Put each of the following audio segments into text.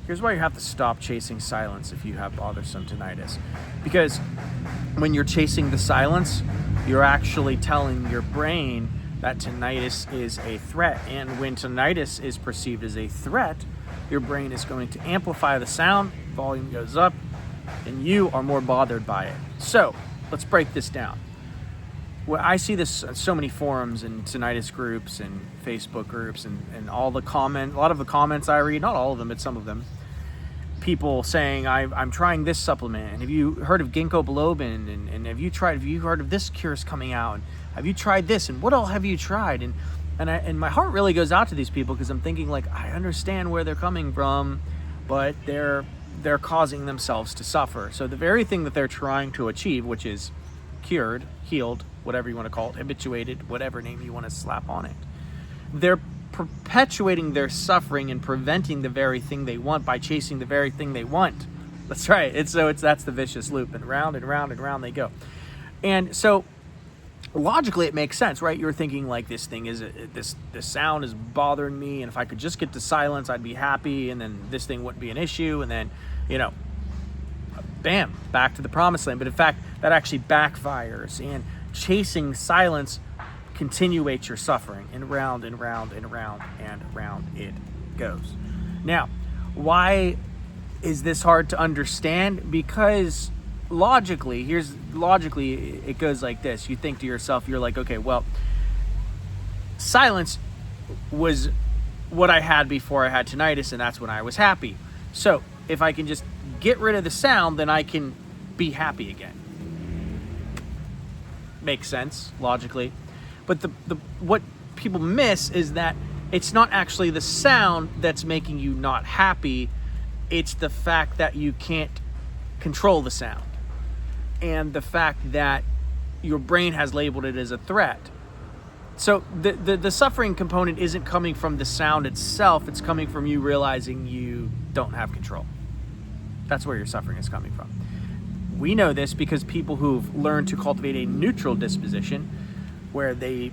Here's why you have to stop chasing silence if you have bothersome tinnitus. Because when you're chasing the silence, you're actually telling your brain that tinnitus is a threat. And when tinnitus is perceived as a threat, your brain is going to amplify the sound, volume goes up, and you are more bothered by it. So let's break this down. Well, I see this on so many forums and tinnitus groups and Facebook groups and all the a lot of the comments I read, not all of them, but some of them, people saying, I'm trying this supplement, and have you heard of ginkgo bilobin, and have you heard of this cure's coming out, and have you tried this, and what all have you tried? And my heart really goes out to these people, because I'm thinking, like, I understand where they're coming from, but they're causing themselves to suffer. So the very thing that they're trying to achieve, which is cured, healed, whatever you want to call it, habituated, whatever name you want to slap on it, they're perpetuating their suffering and preventing the very thing they want by chasing the very thing they want. That's right. That's the vicious loop, and round and round and round they go. And so logically it makes sense, right? You're thinking, like, this sound is bothering me, and if I could just get to silence, I'd be happy, and then this thing wouldn't be an issue, and then, bam, back to the promised land. But in fact, that actually backfires, and chasing silence continuates your suffering, and round and round and round and round it goes. Now, why is this hard to understand? Because logically it goes like this. You think to yourself, you're like, okay, well, silence was what I had before I had tinnitus, and that's when I was happy. So if I can just get rid of the sound, then I can be happy again. Makes sense logically. But the what people miss is that it's not actually the sound that's making you not happy. It's the fact that you can't control the sound, and the fact that your brain has labeled it as a threat. So the suffering component isn't coming from the sound itself. It's coming from you realizing you don't have control. That's where your suffering is coming from. We know this because people who've learned to cultivate a neutral disposition, where they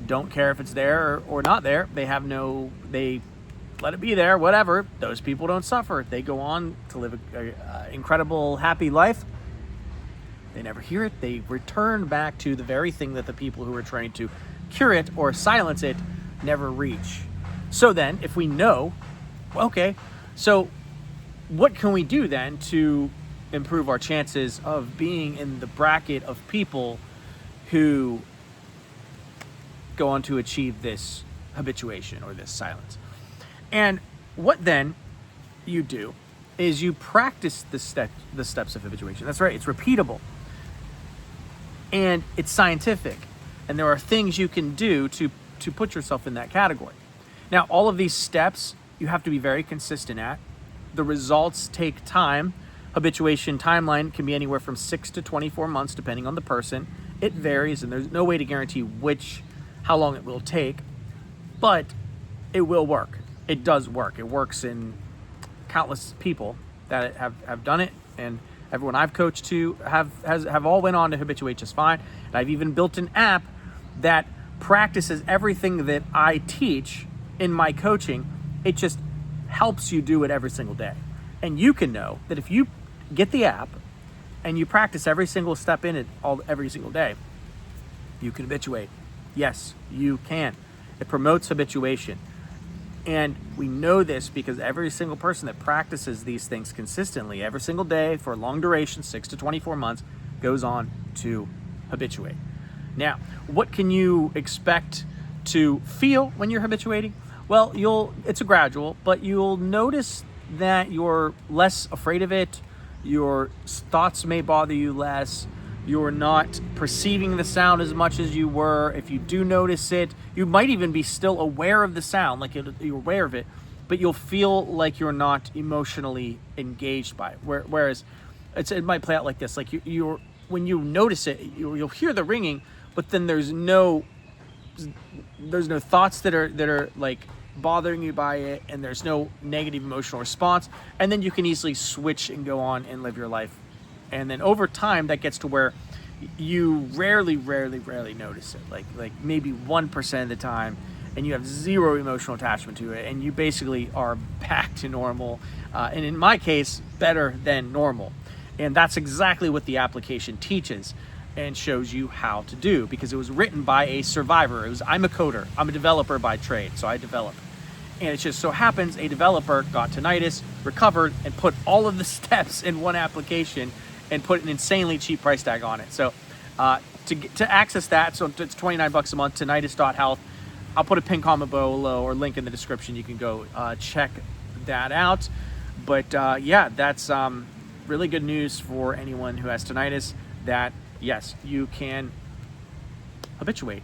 don't care if it's there or not there, they let it be there, whatever, those people don't suffer. They go on to live an incredible, happy life. They never hear it. They return back to the very thing that the people who are trying to cure it or silence it never reach. So then, if we know, okay, so what can we do then to improve our chances of being in the bracket of people who go on to achieve this habituation or this silence? And what then you do is you practice the steps of habituation. That's right, it's repeatable and it's scientific, and there are things you can do to put yourself in that category. Now, all of these steps you have to be very consistent at. The results take time. Habituation timeline can be anywhere from 6 to 24 months depending on the person. It varies, and there's no way to guarantee how long it will take, but it will work. It does work. It works in countless people that have done it, and everyone I've coached to have all went on to habituate just fine. And I've even built an app that practices everything that I teach in my coaching. It just helps you do it every single day. And you can know that if you get the app and you practice every single step in it every single day, you can habituate. Yes, you can. It promotes habituation. And we know this because every single person that practices these things consistently every single day for a long duration, 6 to 24 months, goes on to habituate. Now, what can you expect to feel when you're habituating? Well, it's a gradual, but you'll notice that you're less afraid of it. Your thoughts may bother you less. You're not perceiving the sound as much as you were. If you do notice it, you might even be still aware of the sound, like you're aware of it, but you'll feel like you're not emotionally engaged by it. Whereas it might play out like this: like when you notice it, you'll hear the ringing, but then there's no thoughts that are like bothering you by it, and there's no negative emotional response, and then you can easily switch and go on and live your life. And then over time, that gets to where you rarely notice it, like maybe 1% of the time, and you have zero emotional attachment to it, and you basically are back to normal, and in my case, better than normal. And that's exactly what the application teaches and shows you how to do, because it was written by a survivor. I'm a coder, I'm a developer by trade, so I develop. And it just so happens a developer got tinnitus, recovered, and put all of the steps in one application and put an insanely cheap price tag on it. So to access that, so it's $29 a month, tinnitus.health. I'll put a pin comment below or link in the description. You can go check that out. But yeah, that's really good news for anyone who has tinnitus, that yes, you can habituate.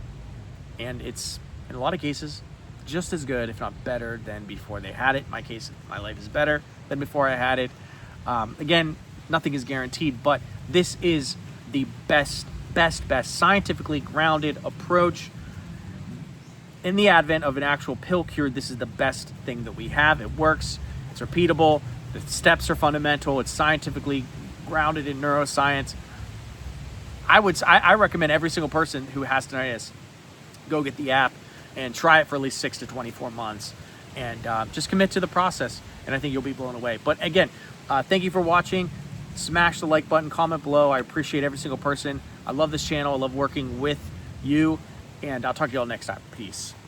And it's, in a lot of cases, just as good, if not better, than before they had it. In my case, my life is better than before I had it. Again, nothing is guaranteed, but this is the best scientifically grounded approach. In the advent of an actual pill cure, this is the best thing that we have. It works, it's repeatable, the steps are fundamental, it's scientifically grounded in neuroscience. I recommend every single person who has tinnitus go get the app and try it for at least 6 to 24 months, and just commit to the process, and I think you'll be blown away. But again, thank you for watching. Smash the like button, comment below. I appreciate every single person. I love this channel. I love working with you, and I'll talk to you all next time. Peace.